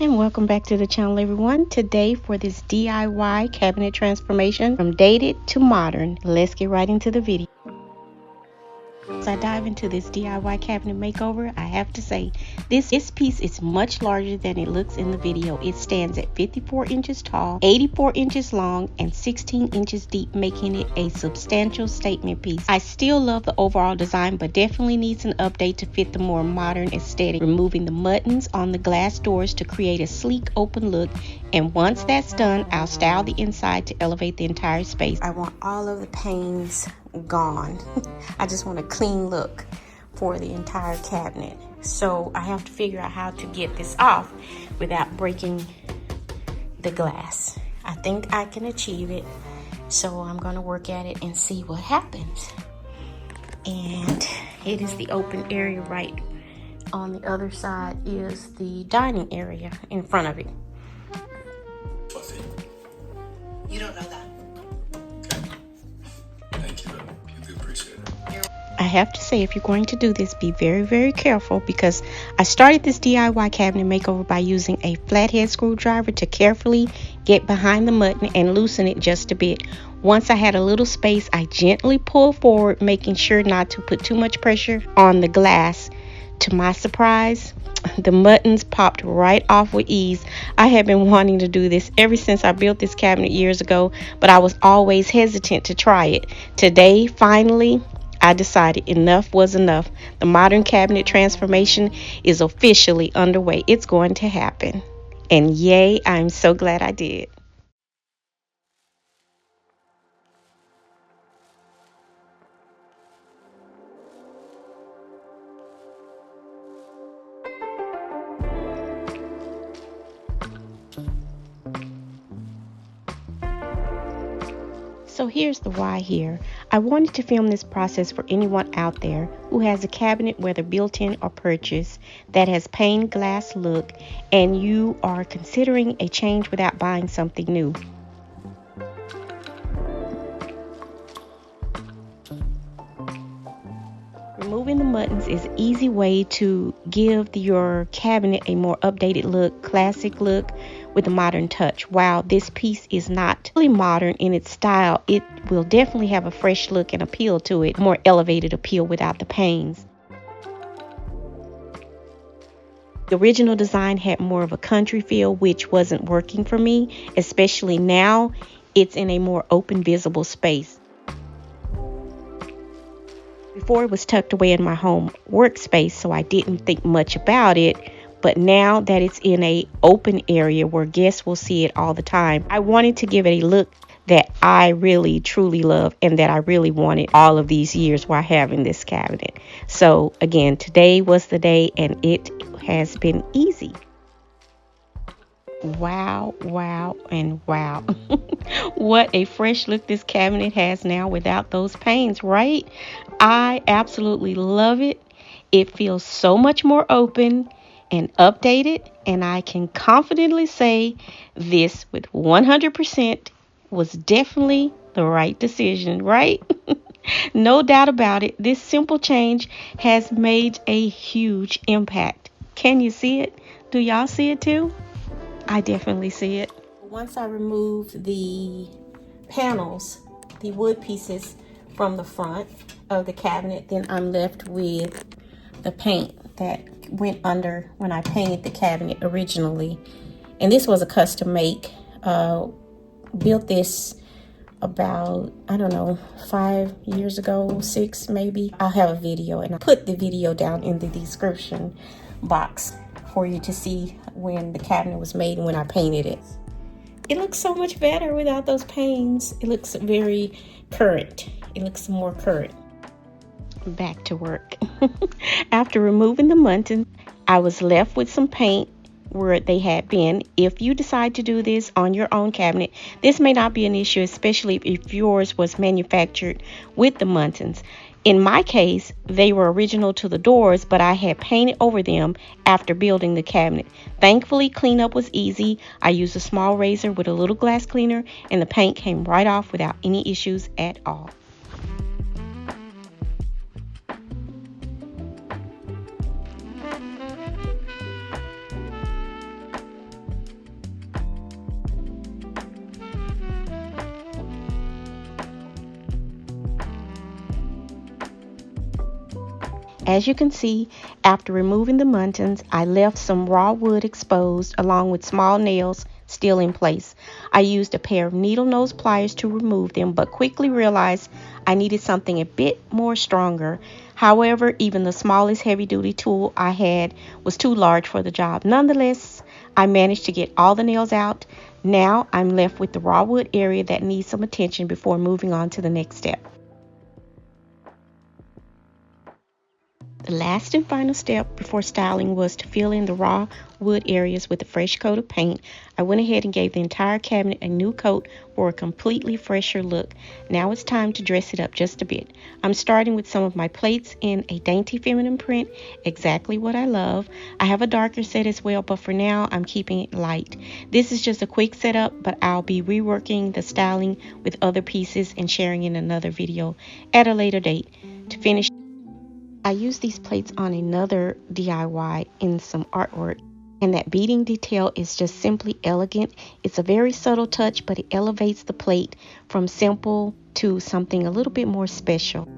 And welcome back to the channel, everyone. Today for this DIY cabinet transformation from dated to modern. Let's get right into the video. As I dive into this DIY cabinet makeover, I have to say this piece is much larger than it looks in the video. It stands at 54 inches tall, 84 inches long, and 16 inches deep, making it a substantial statement piece. I still love the overall design, but definitely needs an update to fit the more modern aesthetic, removing the muntins on the glass doors to create a sleek open look. And once that's done, I'll style the inside to elevate the entire space. I want all of the panes gone. I just want a clean look for the entire cabinet. So I have to figure out how to get this off without breaking the glass. I think I can achieve it. So I'm going to work at it and see what happens. And it is the open area right on the other side is the dining area in front of it. Fluffy. You don't know that. Okay. Thank you, though. I do appreciate it. I have to say, if you're going to do this, be very, very careful, because I started this DIY cabinet makeover by using a flathead screwdriver to carefully get behind the mutton and loosen it just a bit. Once I had a little space, I gently pulled forward, making sure not to put too much pressure on the glass. To my surprise, the muttons popped right off with ease. I have been wanting to do this ever since I built this cabinet years ago, but I was always hesitant to try it. Today, finally, I decided enough was enough. The modern cabinet transformation is officially underway. It's going to happen. And yay, I'm so glad I did. So here's the why here. I wanted to film this process for anyone out there who has a cabinet, whether built-in or purchased, that has pane glass look, and you are considering a change without buying something new. Removing the muttons is an easy way to give your cabinet a more updated look, classic look with a modern touch. While this piece is not really modern in its style, it will definitely have a fresh look and appeal to it, more elevated appeal without the panes. The original design had more of a country feel, which wasn't working for me, especially now it's in a more open, visible space. Before, it was tucked away in my home workspace, so I didn't think much about it. But now that it's in an open area where guests will see it all the time, I wanted to give it a look that I really, truly love and that I really wanted all of these years while having this cabinet. So again, today was the day, and it has been easy. Wow, wow, and wow. What a fresh look this cabinet has now without those panes, right? I absolutely love it. It feels so much more open and updated, and I can confidently say this with 100% was definitely the right decision, right? No doubt about it. This simple change has made a huge impact. Can you see it? Do y'all see it too? I definitely see it. Once I removed the panels, the wood pieces from the front of the cabinet, then I'm left with the paint that went under when I painted the cabinet originally. And this was a custom make. Built this about, I don't know, 5 years ago, 6 maybe. I'll have a video, and I'll put the video down in the description box for you to see when the cabinet was made and when I painted it. It looks so much better without those panes. It looks very current. It looks more current. Back to work. After removing the muntins, I was left with some paint where they had been. If you decide to do this on your own cabinet, this may not be an issue, especially if yours was manufactured with the muntins. In my case, they were original to the doors, but I had painted over them after building the cabinet. Thankfully, cleanup was easy. I used a small razor with a little glass cleaner, and the paint came right off without any issues at all. As you can see, after removing the muntins, I left some raw wood exposed along with small nails still in place. I used a pair of needle nose pliers to remove them, but quickly realized I needed something a bit more stronger. However, even the smallest heavy-duty tool I had was too large for the job. Nonetheless, I managed to get all the nails out. Now I'm left with the raw wood area that needs some attention before moving on to the next step. The last and final step before styling was to fill in the raw wood areas with a fresh coat of paint. I went ahead and gave the entire cabinet a new coat for a completely fresher look. Now it's time to dress it up just a bit. I'm starting with some of my plates in a dainty feminine print, exactly what I love. I have a darker set as well, but for now I'm keeping it light. This is just a quick setup, but I'll be reworking the styling with other pieces and sharing in another video at a later date. To finish, I used these plates on another DIY in some artwork, and that beading detail is just simply elegant. It's a very subtle touch, but it elevates the plate from simple to something a little bit more special.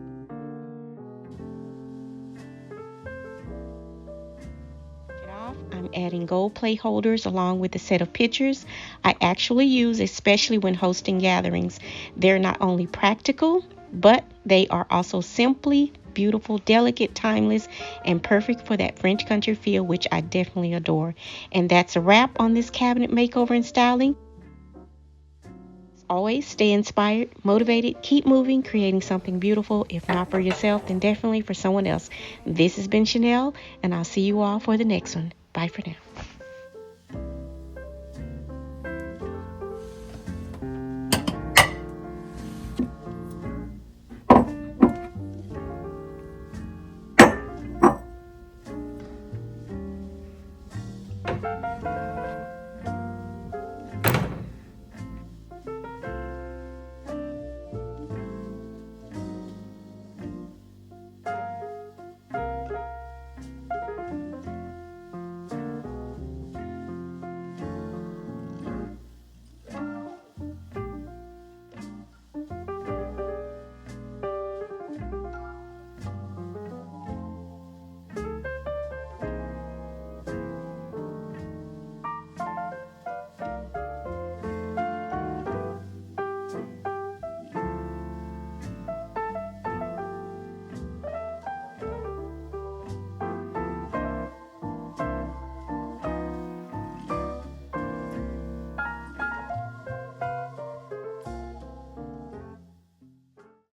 I'm adding gold plate holders along with a set of pictures I actually use, especially when hosting gatherings. They're not only practical, but they are also simply beautiful, delicate, timeless, and perfect for that French country feel, which I definitely adore. And that's a wrap on this cabinet makeover and styling. As always, stay inspired, motivated, keep moving, creating something beautiful. If not for yourself, then definitely for someone else. This has been Chanel, and I'll see you all for the next one. Bye for now.